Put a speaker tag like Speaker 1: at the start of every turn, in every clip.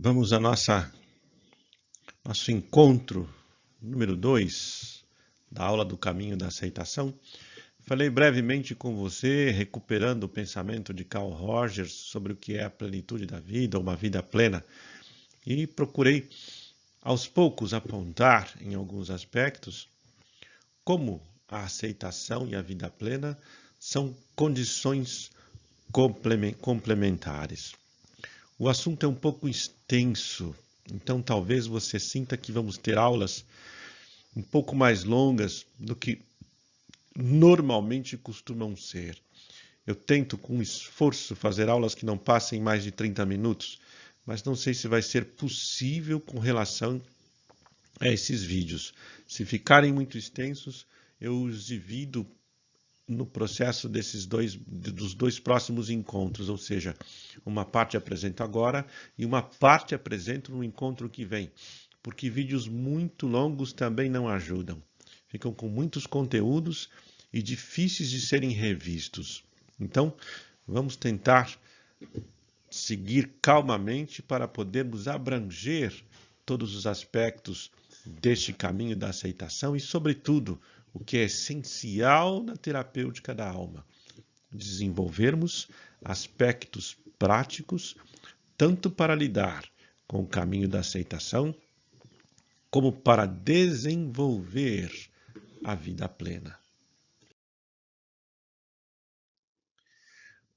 Speaker 1: Vamos a nosso encontro número 2 da aula do caminho da aceitação. Falei brevemente com você, recuperando o pensamento de Carl Rogers sobre o que é a plenitude da vida, uma vida plena, e procurei aos poucos apontar em alguns aspectos como a aceitação e a vida plena são condições complementares. O assunto é um pouco extenso, então talvez você sinta que vamos ter aulas um pouco mais longas do que normalmente costumam ser. Eu tento com esforço fazer aulas que não passem mais de 30 minutos, mas não sei se vai ser possível com relação a esses vídeos. Se ficarem muito extensos, eu os divido no processo dos dois próximos encontros, ou seja, uma parte apresento agora e uma parte apresento no encontro que vem, porque vídeos muito longos também não ajudam. Ficam com muitos conteúdos e difíceis de serem revistos. Então, vamos tentar seguir calmamente para podermos abranger todos os aspectos deste caminho da aceitação e, sobretudo, o que é essencial na terapêutica da alma, desenvolvermos aspectos práticos, tanto para lidar com o caminho da aceitação, como para desenvolver a vida plena.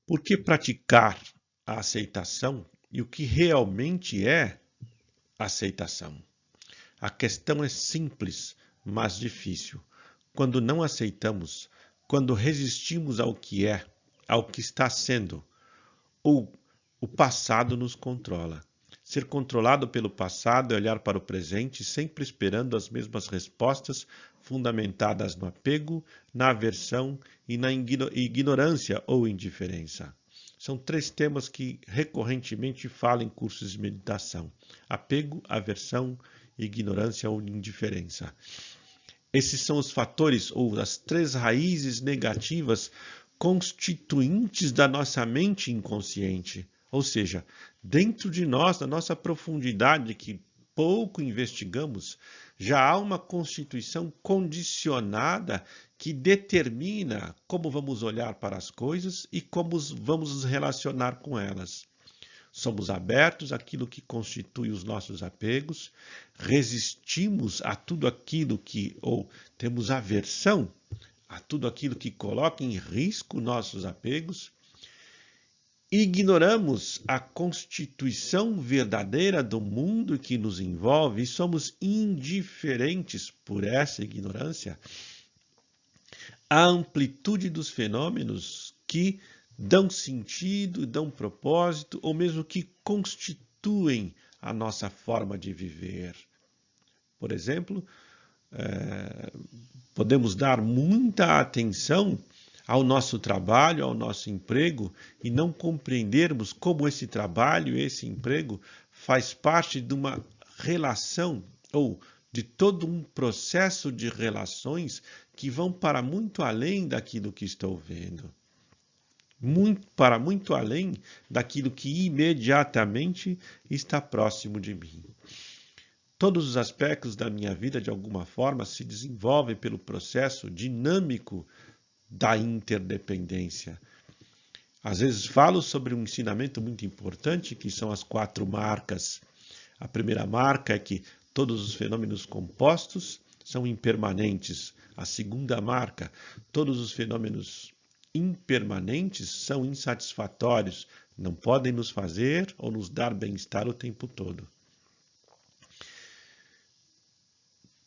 Speaker 1: Por que praticar a aceitação e o que realmente é aceitação? A questão é simples, mas difícil. Quando não aceitamos, quando resistimos ao que é, ao que está sendo, ou o passado nos controla. Ser controlado pelo passado é olhar para o presente sempre esperando as mesmas respostas fundamentadas no apego, na aversão e na ignorância ou indiferença. São três temas que recorrentemente falo em cursos de meditação: apego, aversão, ignorância ou indiferença. Esses são os fatores ou as três raízes negativas constituintes da nossa mente inconsciente. Ou seja, dentro de nós, na nossa profundidade que pouco investigamos, já há uma constituição condicionada que determina como vamos olhar para as coisas e como vamos nos relacionar com elas. Somos abertos àquilo que constitui os nossos apegos, resistimos a tudo aquilo ou temos aversão a tudo aquilo que coloca em risco nossos apegos, ignoramos a constituição verdadeira do mundo que nos envolve e somos indiferentes por essa ignorância à amplitude dos fenômenos que dão sentido, dão propósito, ou mesmo que constituem a nossa forma de viver. Por exemplo, podemos dar muita atenção ao nosso trabalho, ao nosso emprego, e não compreendermos como esse trabalho, esse emprego, faz parte de uma relação ou de todo um processo de relações que vão para muito além daquilo que estou vendo. Para muito além daquilo que imediatamente está próximo de mim. Todos os aspectos da minha vida, de alguma forma, se desenvolvem pelo processo dinâmico da interdependência. Às vezes falo sobre um ensinamento muito importante, que são as 4 marcas. A primeira marca é que todos os fenômenos compostos são impermanentes. A segunda marca, todos os fenômenos impermanentes são insatisfatórios, não podem nos fazer ou nos dar bem-estar o tempo todo.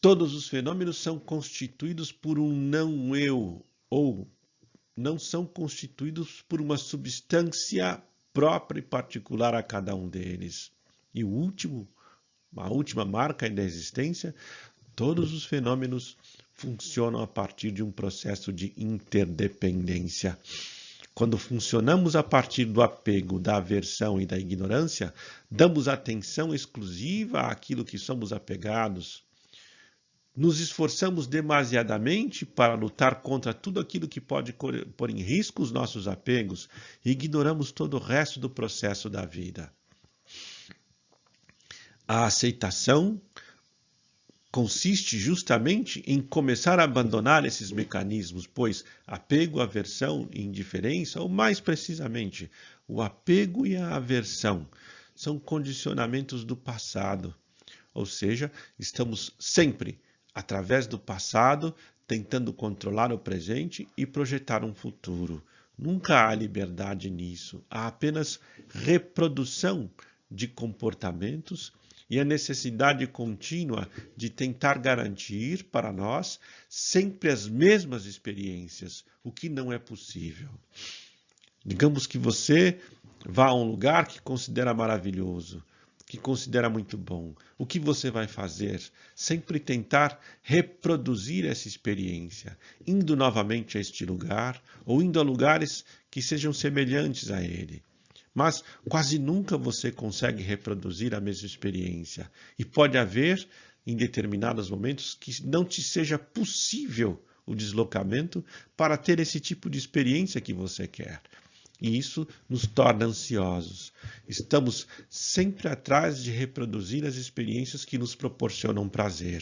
Speaker 1: Todos os fenômenos são constituídos por um não-eu, ou não são constituídos por uma substância própria e particular a cada um deles. E a última marca da existência, todos os fenômenos funcionam a partir de um processo de interdependência. Quando funcionamos a partir do apego, da aversão e da ignorância, damos atenção exclusiva àquilo que somos apegados. Nos esforçamos demasiadamente para lutar contra tudo aquilo que pode pôr em risco os nossos apegos e ignoramos todo o resto do processo da vida. A aceitação consiste justamente em começar a abandonar esses mecanismos, pois apego, aversão e indiferença, ou mais precisamente, o apego e a aversão, são condicionamentos do passado. Ou seja, estamos sempre, através do passado, tentando controlar o presente e projetar um futuro. Nunca há liberdade nisso, há apenas reprodução de comportamentos e a necessidade contínua de tentar garantir para nós sempre as mesmas experiências, o que não é possível. Digamos que você vá a um lugar que considera maravilhoso, que considera muito bom. O que você vai fazer? Sempre tentar reproduzir essa experiência, indo novamente a este lugar ou indo a lugares que sejam semelhantes a ele. Mas quase nunca você consegue reproduzir a mesma experiência. E pode haver, em determinados momentos, que não te seja possível o deslocamento para ter esse tipo de experiência que você quer. E isso nos torna ansiosos. Estamos sempre atrás de reproduzir as experiências que nos proporcionam prazer.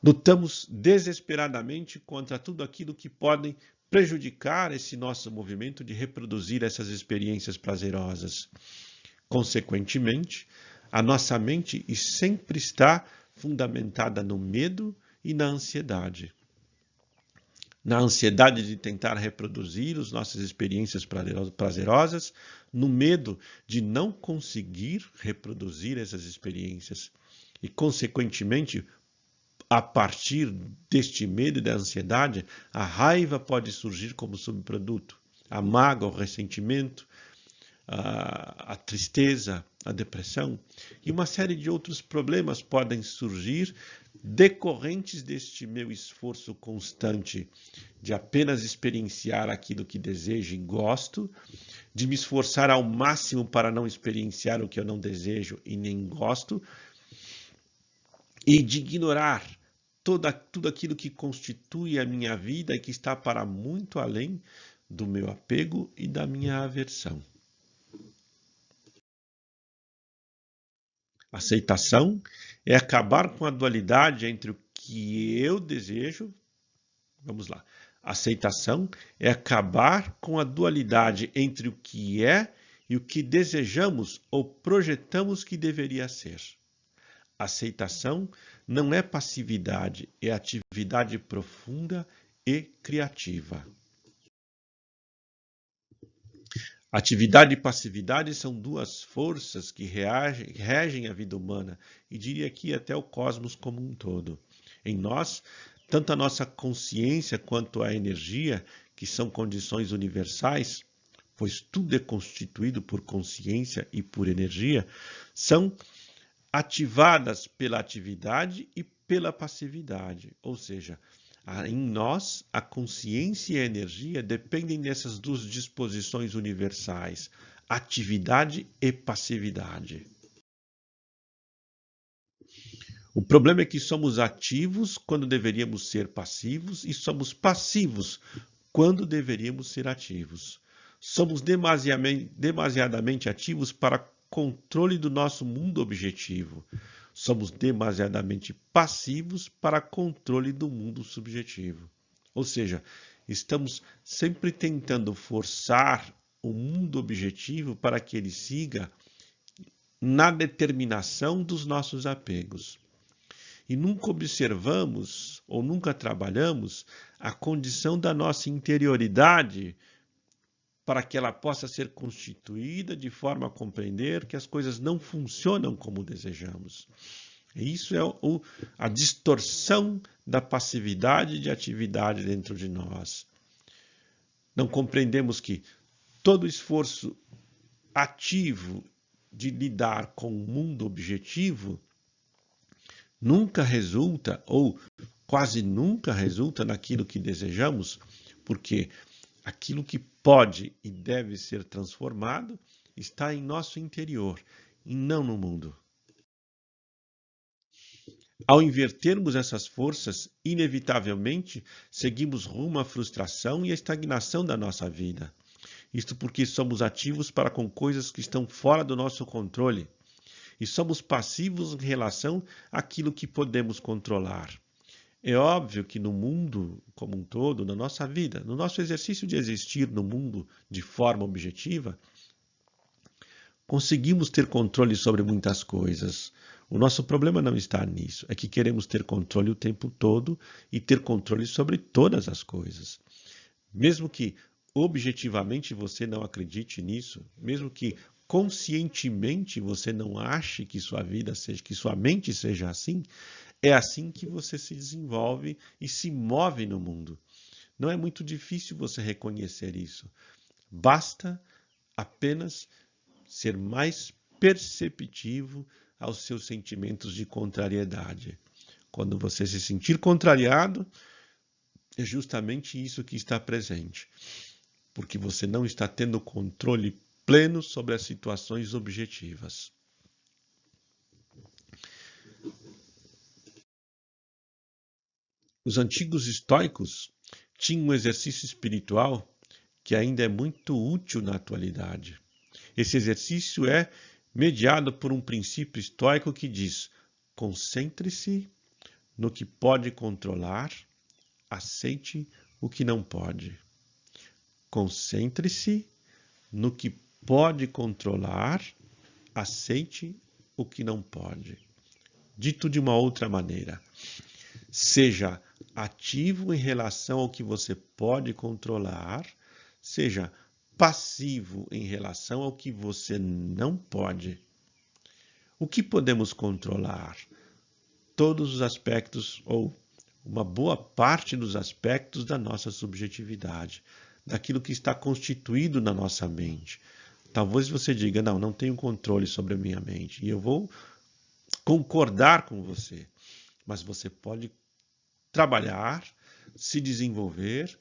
Speaker 1: Lutamos desesperadamente contra tudo aquilo que pode prejudicar esse nosso movimento de reproduzir essas experiências prazerosas. Consequentemente, a nossa mente sempre está fundamentada no medo e na ansiedade. Na ansiedade de tentar reproduzir as nossas experiências prazerosas, no medo de não conseguir reproduzir essas experiências. E, consequentemente, a partir deste medo e da ansiedade, a raiva pode surgir como subproduto. A mágoa, o ressentimento, a tristeza, a depressão e uma série de outros problemas podem surgir decorrentes deste meu esforço constante de apenas experienciar aquilo que desejo e gosto, de me esforçar ao máximo para não experienciar o que eu não desejo e nem gosto, e de ignorar tudo aquilo que constitui a minha vida e que está para muito além do meu apego e da minha aversão. Aceitação é acabar com a dualidade entre o que eu desejo. Vamos lá. Aceitação é acabar com a dualidade entre o que é e o que desejamos ou projetamos que deveria ser. Aceitação não é passividade, é atividade profunda e criativa. Atividade e passividade são duas forças que regem a vida humana e diria aqui até o cosmos como um todo. Em nós, tanto a nossa consciência quanto a energia, que são condições universais, pois tudo é constituído por consciência e por energia, são ativadas pela atividade e pela passividade, ou seja, em nós, a consciência e a energia dependem dessas duas disposições universais, atividade e passividade. O problema é que somos ativos quando deveríamos ser passivos e somos passivos quando deveríamos ser ativos. Somos demasiadamente ativos para controle do nosso mundo objetivo. Somos demasiadamente passivos para controle do mundo subjetivo. Ou seja, estamos sempre tentando forçar o mundo objetivo para que ele siga na determinação dos nossos apegos. E nunca observamos ou nunca trabalhamos a condição da nossa interioridade para que ela possa ser constituída de forma a compreender que as coisas não funcionam como desejamos. Isso é a distorção da passividade de atividade dentro de nós. Não compreendemos que todo esforço ativo de lidar com o mundo objetivo nunca resulta, ou quase nunca resulta naquilo que desejamos, porque aquilo que pode e deve ser transformado está em nosso interior e não no mundo. Ao invertermos essas forças, inevitavelmente seguimos rumo à frustração e à estagnação da nossa vida. Isto porque somos ativos para com coisas que estão fora do nosso controle e somos passivos em relação àquilo que podemos controlar. É óbvio que no mundo como um todo, na nossa vida, no nosso exercício de existir no mundo de forma objetiva, conseguimos ter controle sobre muitas coisas. O nosso problema não está nisso, é que queremos ter controle o tempo todo e ter controle sobre todas as coisas. Mesmo que objetivamente você não acredite nisso, mesmo que conscientemente você não ache que sua vida seja, que sua mente seja assim, é assim que você se desenvolve e se move no mundo. Não é muito difícil você reconhecer isso. Basta apenas ser mais perceptivo aos seus sentimentos de contrariedade. Quando você se sentir contrariado, é justamente isso que está presente, porque você não está tendo controle pleno sobre as situações objetivas. Os antigos estoicos tinham um exercício espiritual que ainda é muito útil na atualidade. Esse exercício é mediado por um princípio estoico que diz: concentre-se no que pode controlar, aceite o que não pode. Concentre-se no que pode controlar, aceite o que não pode. Dito de uma outra maneira, seja ativo em relação ao que você pode controlar, seja passivo em relação ao que você não pode. O que podemos controlar? Todos os aspectos, ou uma boa parte dos aspectos da nossa subjetividade, daquilo que está constituído na nossa mente. Talvez você diga, não tenho controle sobre a minha mente. E eu vou concordar com você. Mas você pode trabalhar, se desenvolver,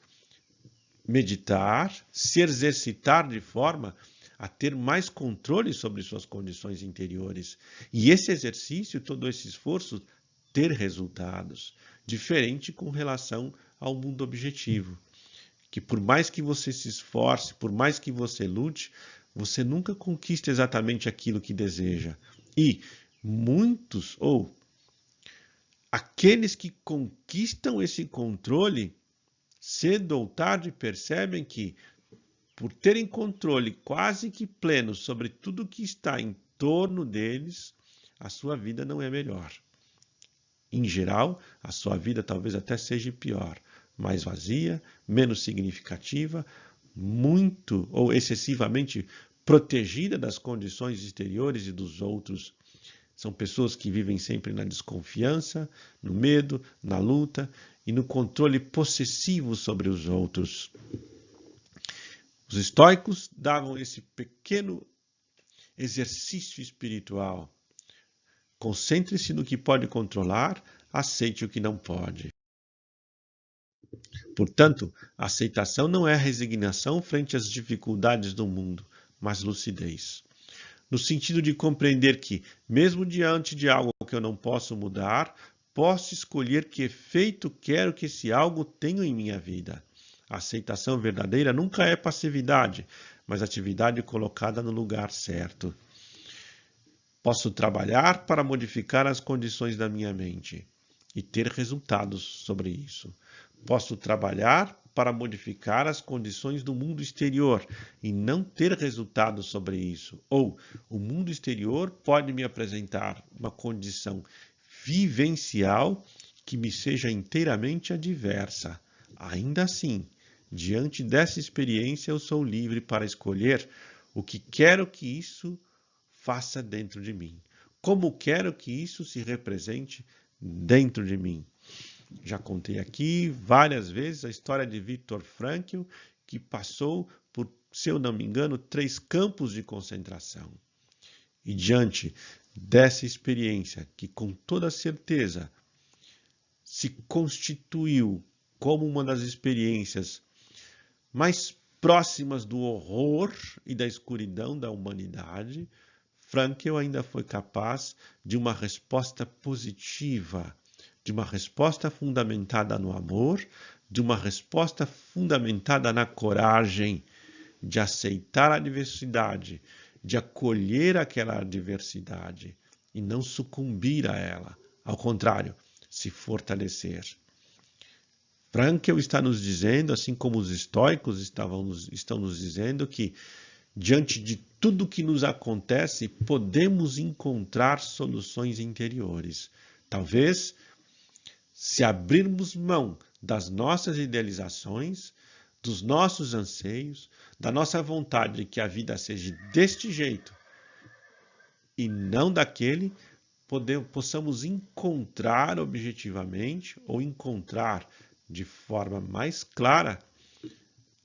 Speaker 1: meditar, se exercitar de forma a ter mais controle sobre suas condições interiores. E esse exercício, todo esse esforço, ter resultados, diferente com relação ao mundo objetivo. Que por mais que você se esforce, por mais que você lute, você nunca conquista exatamente aquilo que deseja. E muitos, ou aqueles que conquistam esse controle, cedo ou tarde percebem que, por terem controle quase que pleno sobre tudo que está em torno deles, a sua vida não é melhor. Em geral, a sua vida talvez até seja pior, mais vazia, menos significativa, muito ou excessivamente protegida das condições exteriores e dos outros. São pessoas que vivem sempre na desconfiança, no medo, na luta e no controle possessivo sobre os outros. Os estoicos davam esse pequeno exercício espiritual. Concentre-se no que pode controlar, aceite o que não pode. Portanto, a aceitação não é resignação frente às dificuldades do mundo, mas lucidez. No sentido de compreender que, mesmo diante de algo que eu não posso mudar, posso escolher que efeito quero que esse algo tenha em minha vida. A aceitação verdadeira nunca é passividade, mas atividade colocada no lugar certo. Posso trabalhar para modificar as condições da minha mente e ter resultados sobre isso. Posso trabalhar para modificar as condições do mundo exterior e não ter resultados sobre isso. Ou o mundo exterior pode me apresentar uma condição vivencial que me seja inteiramente adversa. Ainda assim, diante dessa experiência, eu sou livre para escolher o que quero que isso faça dentro de mim. Como quero que isso se represente dentro de mim. Já contei aqui várias vezes a história de Viktor Frankl, que passou por, se eu não me engano, 3 campos de concentração. E diante dessa experiência, que com toda certeza se constituiu como uma das experiências mais próximas do horror e da escuridão da humanidade, Frankl ainda foi capaz de uma resposta positiva, de uma resposta fundamentada no amor, de uma resposta fundamentada na coragem, de aceitar a diversidade, de acolher aquela diversidade e não sucumbir a ela. Ao contrário, se fortalecer. Frankl está nos dizendo, assim como os estoicos estão nos dizendo, que diante de tudo que nos acontece, podemos encontrar soluções interiores. Talvez, se abrirmos mão das nossas idealizações, dos nossos anseios, da nossa vontade de que a vida seja deste jeito e não daquele, possamos encontrar objetivamente ou encontrar de forma mais clara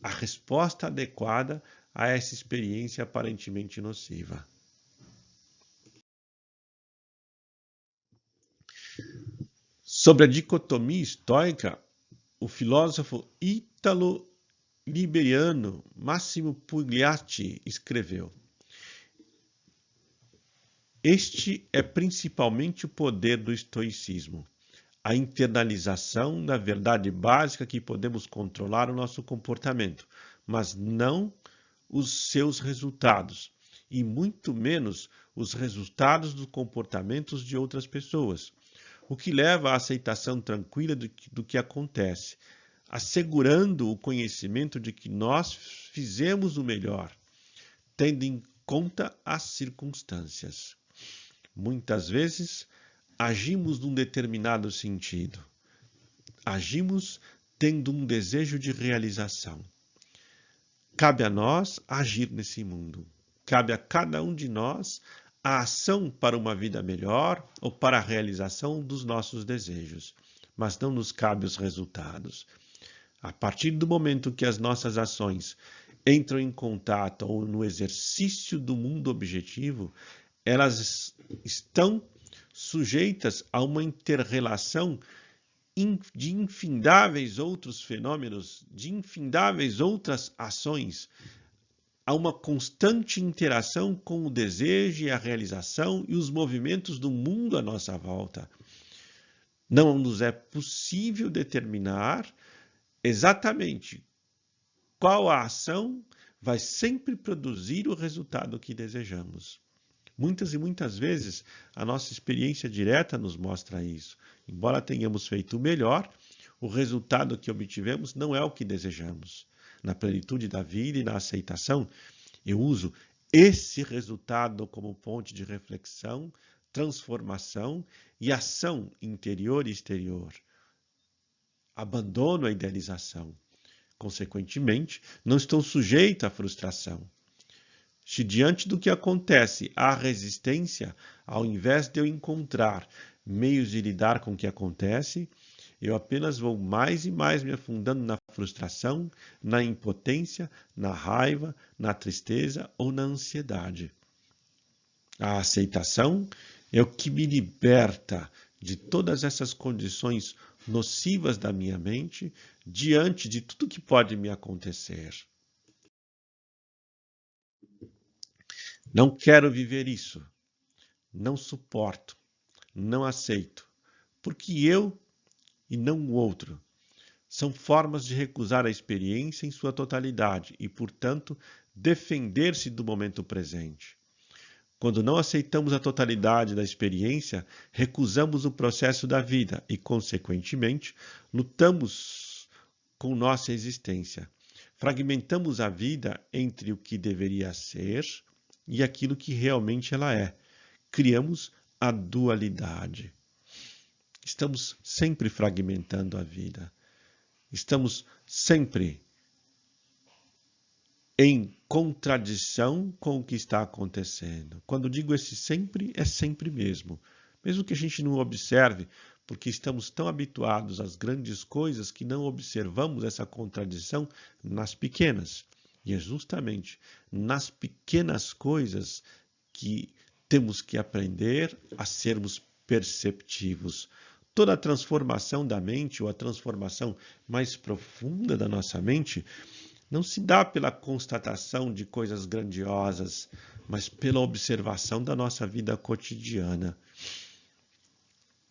Speaker 1: a resposta adequada a essa experiência aparentemente nociva. Sobre a dicotomia estoica, o filósofo ítalo-liberiano Massimo Pugliatti escreveu: este é principalmente o poder do estoicismo, a internalização da verdade básica que podemos controlar o nosso comportamento, mas não os seus resultados, e muito menos os resultados dos comportamentos de outras pessoas, o que leva à aceitação tranquila do que acontece, assegurando o conhecimento de que nós fizemos o melhor, tendo em conta as circunstâncias. Muitas vezes, agimos num determinado sentido. Agimos tendo um desejo de realização. Cabe a nós agir nesse mundo. Cabe a cada um de nós a ação para uma vida melhor ou para a realização dos nossos desejos. Mas não nos cabe os resultados. A partir do momento que as nossas ações entram em contato ou no exercício do mundo objetivo, elas estão sujeitas a uma inter-relação de infindáveis outros fenômenos, de infindáveis outras ações, a uma constante interação com o desejo e a realização e os movimentos do mundo à nossa volta. Não nos é possível determinar exatamente qual a ação vai sempre produzir o resultado que desejamos. Muitas e muitas vezes a nossa experiência direta nos mostra isso. Embora tenhamos feito o melhor, o resultado que obtivemos não é o que desejamos. Na plenitude da vida e na aceitação, eu uso esse resultado como ponte de reflexão, transformação e ação interior e exterior. Abandono a idealização. Consequentemente, não estou sujeito à frustração. Se diante do que acontece há resistência, ao invés de eu encontrar meios de lidar com o que acontece, eu apenas vou mais e mais me afundando na frustração, na impotência, na raiva, na tristeza ou na ansiedade. A aceitação é o que me liberta de todas essas condições nocivas da minha mente diante de tudo que pode me acontecer. Não quero viver isso. Não suporto. Não aceito. Porque eu e não o outro são formas de recusar a experiência em sua totalidade e, portanto, defender-se do momento presente. Quando não aceitamos a totalidade da experiência, recusamos o processo da vida e, consequentemente, lutamos com nossa existência. Fragmentamos a vida entre o que deveria ser e aquilo que realmente ela é. Criamos a dualidade. Estamos sempre fragmentando a vida. Estamos sempre em contradição com o que está acontecendo. Quando digo esse sempre, é sempre mesmo. Mesmo que a gente não observe, porque estamos tão habituados às grandes coisas que não observamos essa contradição nas pequenas. E é justamente nas pequenas coisas que temos que aprender a sermos perceptivos. Toda a transformação da mente, ou a transformação mais profunda da nossa mente, não se dá pela constatação de coisas grandiosas, mas pela observação da nossa vida cotidiana.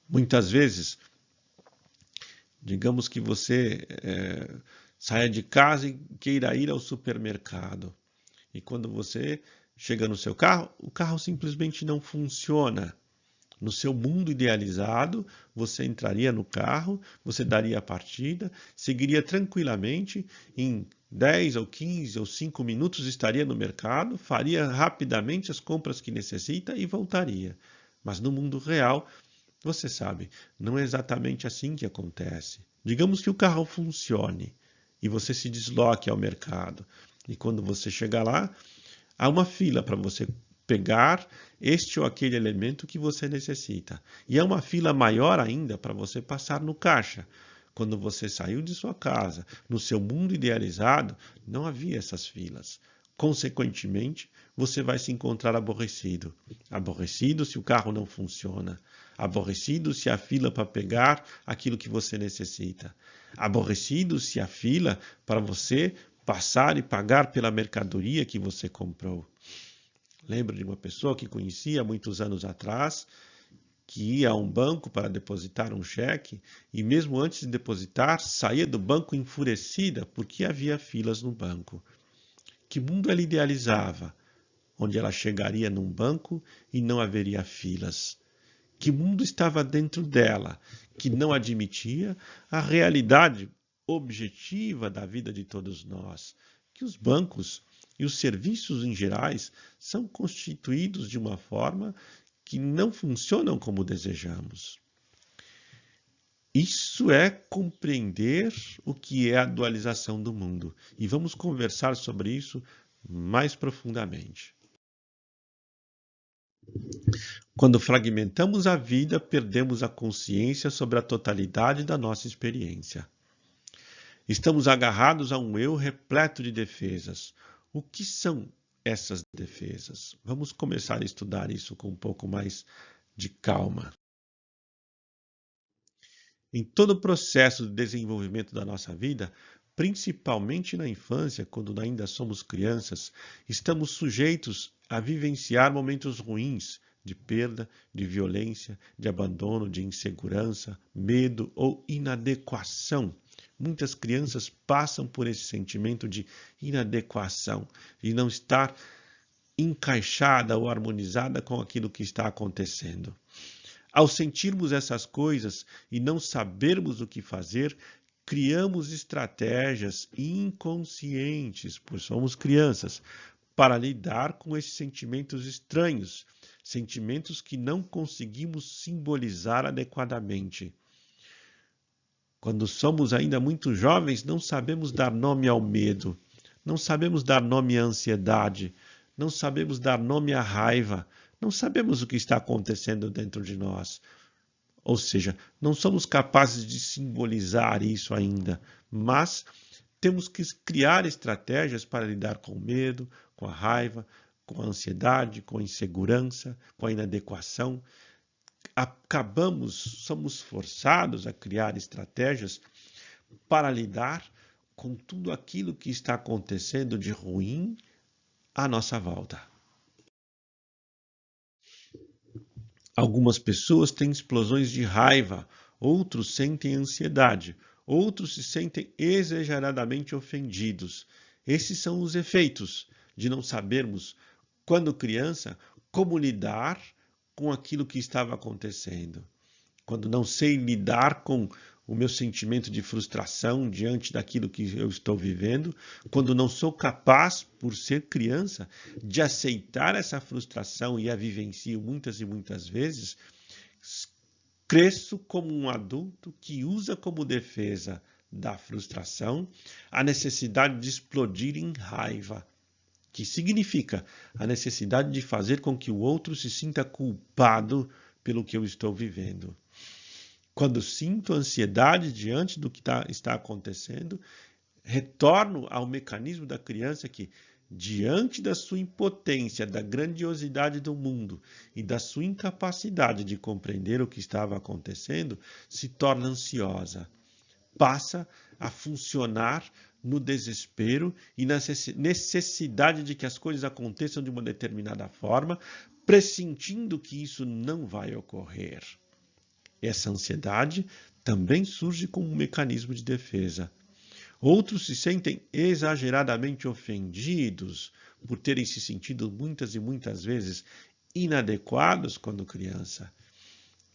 Speaker 1: Muitas vezes, digamos que você saia de casa e queira ir ao supermercado. E quando você chega no seu carro, o carro simplesmente não funciona. No seu mundo idealizado, você entraria no carro, você daria a partida, seguiria tranquilamente, em 10 ou 15 ou 5 minutos estaria no mercado, faria rapidamente as compras que necessita e voltaria. Mas no mundo real, você sabe, não é exatamente assim que acontece. Digamos que o carro funcione e você se desloque ao mercado. E quando você chegar lá, há uma fila para você pegar este ou aquele elemento que você necessita. E há uma fila maior ainda para você passar no caixa. Quando você saiu de sua casa, no seu mundo idealizado, não havia essas filas. Consequentemente, você vai se encontrar aborrecido. Aborrecido se o carro não funciona. Aborrecido se a fila para pegar aquilo que você necessita. Aborrecido se a fila para você passar e pagar pela mercadoria que você comprou. Lembro de uma pessoa que conhecia muitos anos atrás, que ia a um banco para depositar um cheque e mesmo antes de depositar, saía do banco enfurecida porque havia filas no banco. Que mundo ela idealizava? Onde ela chegaria num banco e não haveria filas. Que mundo estava dentro dela, que não admitia a realidade objetiva da vida de todos nós, que os bancos e os serviços em gerais são constituídos de uma forma que não funcionam como desejamos. Isso é compreender o que é a dualização do mundo. E vamos conversar sobre isso mais profundamente. Quando fragmentamos a vida, perdemos a consciência sobre a totalidade da nossa experiência. Estamos agarrados a um eu repleto de defesas. O que são essas defesas? Vamos começar a estudar isso com um pouco mais de calma. Em todo o processo de desenvolvimento da nossa vida, principalmente na infância, quando ainda somos crianças, estamos sujeitos a vivenciar momentos ruins de perda, de violência, de abandono, de insegurança, medo ou inadequação. Muitas crianças passam por esse sentimento de inadequação, de não estar encaixada ou harmonizada com aquilo que está acontecendo. Ao sentirmos essas coisas e não sabermos o que fazer, criamos estratégias inconscientes, pois somos crianças, para lidar com esses sentimentos estranhos, sentimentos que não conseguimos simbolizar adequadamente. Quando somos ainda muito jovens, não sabemos dar nome ao medo, não sabemos dar nome à ansiedade, não sabemos dar nome à raiva, não sabemos o que está acontecendo dentro de nós. Ou seja, não somos capazes de simbolizar isso ainda, mas temos que criar estratégias para lidar com o medo, com a raiva, com a ansiedade, com a insegurança, com a inadequação. Somos forçados a criar estratégias para lidar com tudo aquilo que está acontecendo de ruim à nossa volta. Algumas pessoas têm explosões de raiva, outros sentem ansiedade, outros se sentem exageradamente ofendidos. Esses são os efeitos de não sabermos, quando criança, como lidar com aquilo que estava acontecendo. Quando não sei lidar com o meu sentimento de frustração diante daquilo que eu estou vivendo, quando não sou capaz, por ser criança, de aceitar essa frustração e a vivencio muitas e muitas vezes, cresço como um adulto que usa como defesa da frustração a necessidade de explodir em raiva, que significa a necessidade de fazer com que o outro se sinta culpado pelo que eu estou vivendo. Quando sinto ansiedade diante do que está acontecendo, retorno ao mecanismo da criança que, diante da sua impotência, da grandiosidade do mundo e da sua incapacidade de compreender o que estava acontecendo, se torna ansiosa. Passa a funcionar no desespero e na necessidade de que as coisas aconteçam de uma determinada forma, pressentindo que isso não vai ocorrer. Essa ansiedade também surge como um mecanismo de defesa. Outros se sentem exageradamente ofendidos por terem se sentido muitas e muitas vezes inadequados quando criança.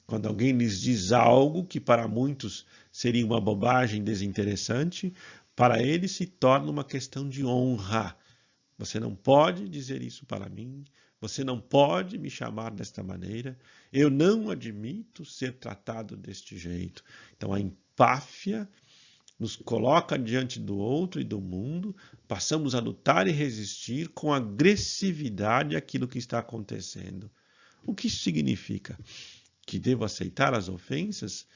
Speaker 1: Quando alguém lhes diz algo que para muitos seria uma bobagem desinteressante, para eles se torna uma questão de honra. Você não pode dizer isso para mim, você não pode me chamar desta maneira, eu não admito ser tratado deste jeito. Então a empáfia nos coloca diante do outro e do mundo, passamos a lutar e resistir com agressividade àquilo que está acontecendo. O que isso significa? Que devo aceitar as ofensas?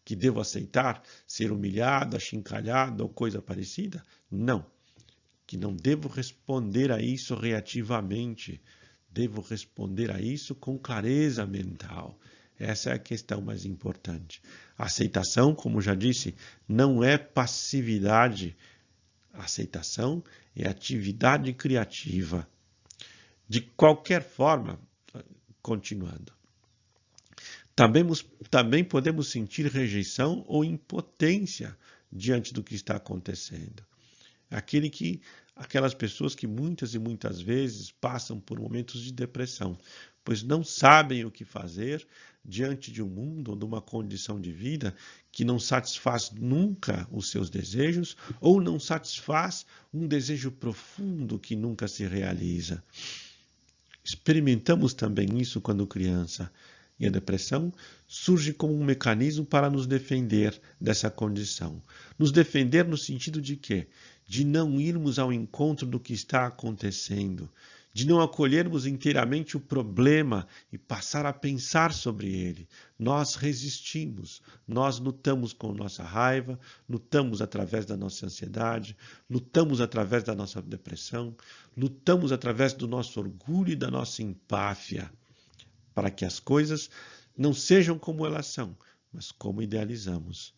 Speaker 1: Que devo aceitar ser humilhado, achincalhado ou coisa parecida? Não. Que não devo responder a isso reativamente. Devo responder a isso com clareza mental. Essa é a questão mais importante. A aceitação, como já disse, não é passividade. A aceitação é atividade criativa. De qualquer forma, continuando, também podemos sentir rejeição ou impotência diante do que está acontecendo. Aquelas pessoas que muitas e muitas vezes passam por momentos de depressão, pois não sabem o que fazer diante de um mundo ou de uma condição de vida que não satisfaz nunca os seus desejos ou não satisfaz um desejo profundo que nunca se realiza. Experimentamos também isso quando criança. E a depressão surge como um mecanismo para nos defender dessa condição. Nos defender no sentido de quê? De não irmos ao encontro do que está acontecendo, de não acolhermos inteiramente o problema e passar a pensar sobre ele. Nós resistimos, nós lutamos com nossa raiva, lutamos através da nossa ansiedade, lutamos através da nossa depressão, lutamos através do nosso orgulho e da nossa empáfia, para que as coisas não sejam como elas são, mas como idealizamos.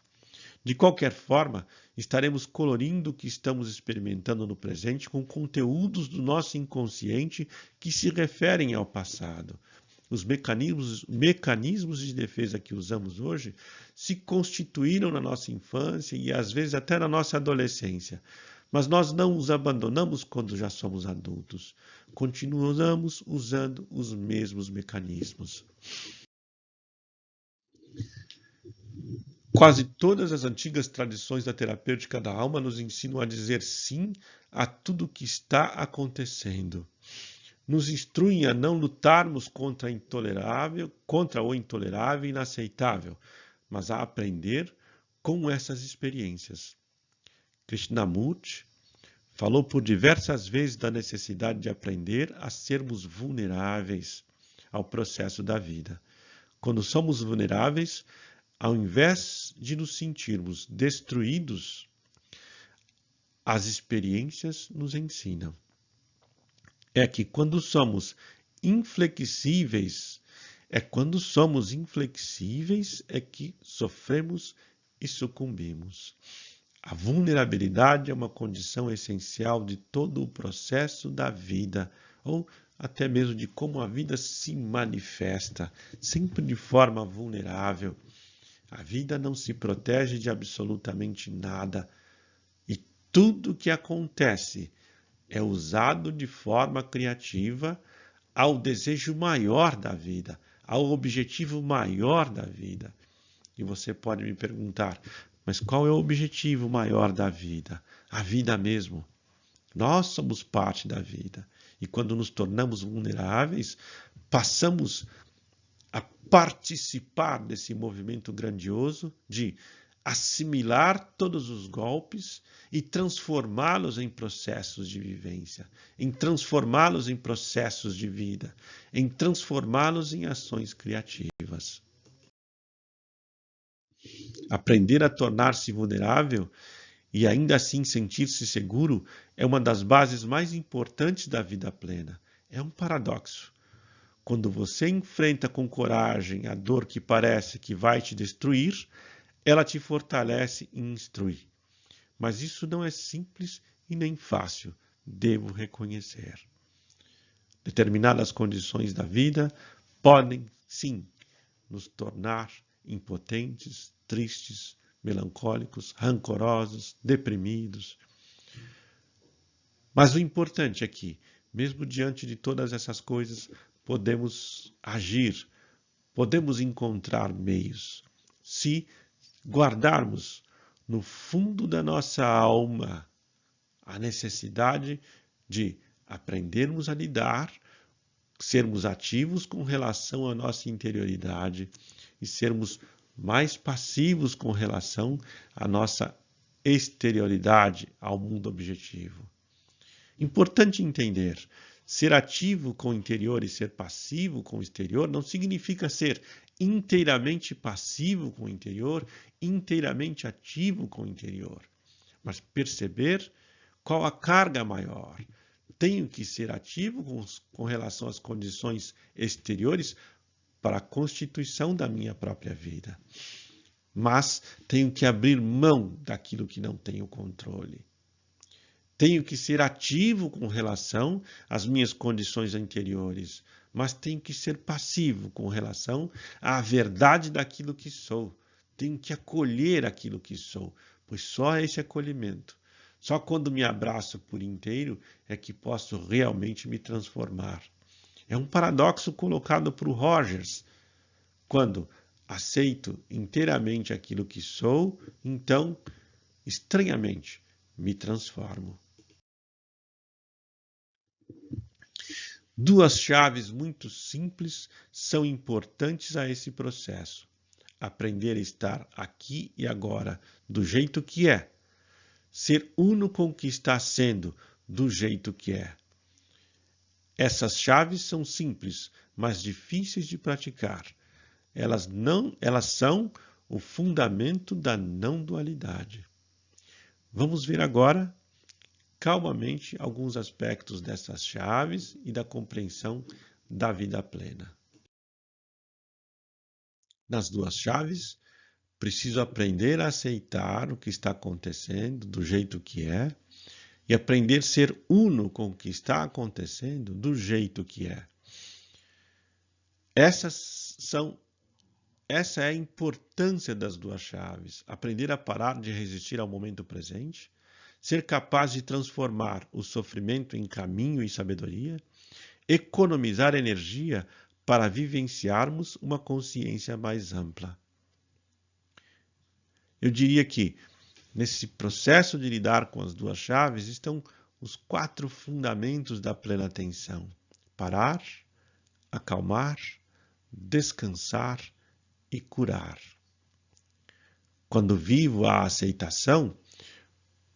Speaker 1: De qualquer forma, estaremos colorindo o que estamos experimentando no presente com conteúdos do nosso inconsciente que se referem ao passado. Os mecanismos de defesa que usamos hoje se constituíram na nossa infância e às vezes até na nossa adolescência. Mas nós não os abandonamos quando já somos adultos. Continuamos usando os mesmos mecanismos. Quase todas as antigas tradições da terapêutica da alma nos ensinam a dizer sim a tudo o que está acontecendo. Nos instruem a não lutarmos contra o intolerável e inaceitável, mas a aprender com essas experiências. Krishnamurti falou por diversas vezes da necessidade de aprender a sermos vulneráveis ao processo da vida. Quando somos vulneráveis, ao invés de nos sentirmos destruídos, as experiências nos ensinam. É quando somos inflexíveis é que sofremos e sucumbimos. A vulnerabilidade é uma condição essencial de todo o processo da vida, ou até mesmo de como a vida se manifesta, sempre de forma vulnerável. A vida não se protege de absolutamente nada, e tudo que acontece é usado de forma criativa ao desejo maior da vida, ao objetivo maior da vida. E você pode me perguntar, mas qual é o objetivo maior da vida? A vida mesmo. Nós somos parte da vida. E quando nos tornamos vulneráveis, passamos a participar desse movimento grandioso de assimilar todos os golpes e transformá-los em processos de vivência, em transformá-los em processos de vida, em transformá-los em ações criativas. Aprender a tornar-se vulnerável e ainda assim sentir-se seguro é uma das bases mais importantes da vida plena. É um paradoxo. Quando você enfrenta com coragem a dor que parece que vai te destruir, ela te fortalece e instrui. Mas isso não é simples e nem fácil, devo reconhecer. Determinadas condições da vida podem, sim, nos tornar impotentes, tristes, melancólicos, rancorosos, deprimidos. Mas o importante é que, mesmo diante de todas essas coisas, podemos agir, podemos encontrar meios. Se guardarmos no fundo da nossa alma a necessidade de aprendermos a lidar, sermos ativos com relação à nossa interioridade e sermos mais passivos com relação à nossa exterioridade, ao mundo objetivo. Importante entender, ser ativo com o interior e ser passivo com o exterior não significa ser inteiramente passivo com o interior, inteiramente ativo com o interior, mas perceber qual a carga maior. Tenho que ser ativo com relação às condições exteriores para a constituição da minha própria vida. Mas tenho que abrir mão daquilo que não tenho controle. Tenho que ser ativo com relação às minhas condições anteriores, mas tenho que ser passivo com relação à verdade daquilo que sou. Tenho que acolher aquilo que sou, pois só esse acolhimento, só quando me abraço por inteiro é que posso realmente me transformar. É um paradoxo colocado por Rogers. Quando aceito inteiramente aquilo que sou, então, estranhamente, me transformo. Duas chaves muito simples são importantes a esse processo. Aprender a estar aqui e agora, do jeito que é. Ser uno com o que está sendo, do jeito que é. Essas chaves são simples, mas difíceis de praticar. Elas são o fundamento da não dualidade. Vamos ver agora, calmamente, alguns aspectos dessas chaves e da compreensão da vida plena. Nas duas chaves, preciso aprender a aceitar o que está acontecendo do jeito que é e aprender a ser uno com o que está acontecendo do jeito que é. Essa é a importância das duas chaves. Aprender a parar de resistir ao momento presente, ser capaz de transformar o sofrimento em caminho e sabedoria, economizar energia para vivenciarmos uma consciência mais ampla. Eu diria que, nesse processo de lidar com as duas chaves, estão os 4 fundamentos da plena atenção: parar, acalmar, descansar e curar. Quando vivo a aceitação,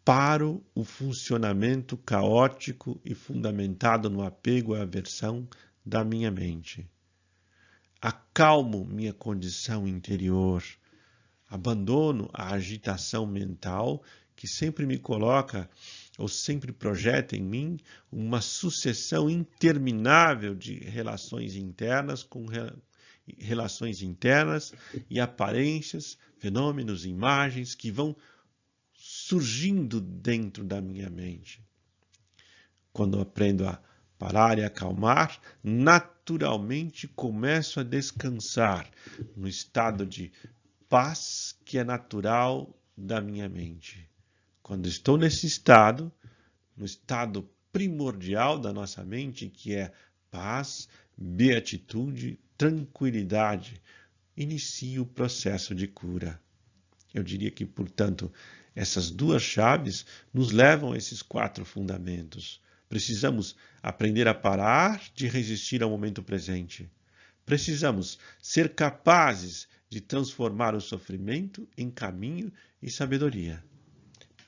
Speaker 1: paro o funcionamento caótico e fundamentado no apego à aversão da minha mente. Acalmo minha condição interior. Abandono a agitação mental que sempre me coloca ou sempre projeta em mim uma sucessão interminável de relações internas e aparências, fenômenos, imagens que vão surgindo dentro da minha mente. Quando eu aprendo a parar e acalmar, naturalmente começo a descansar no estado de paz que é natural da minha mente. Quando estou nesse estado, no estado primordial da nossa mente, que é paz, beatitude, tranquilidade, inicio o processo de cura. Eu diria que, portanto, essas duas chaves nos levam a esses 4 fundamentos. Precisamos aprender a parar de resistir ao momento presente. Precisamos ser capazes de transformar o sofrimento em caminho e sabedoria.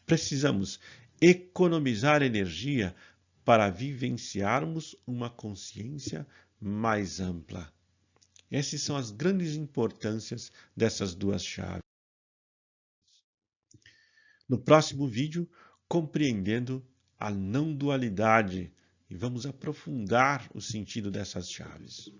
Speaker 1: Precisamos economizar energia para vivenciarmos uma consciência mais ampla. Essas são as grandes importâncias dessas duas chaves. No próximo vídeo, compreendendo a não dualidade, e vamos aprofundar o sentido dessas chaves.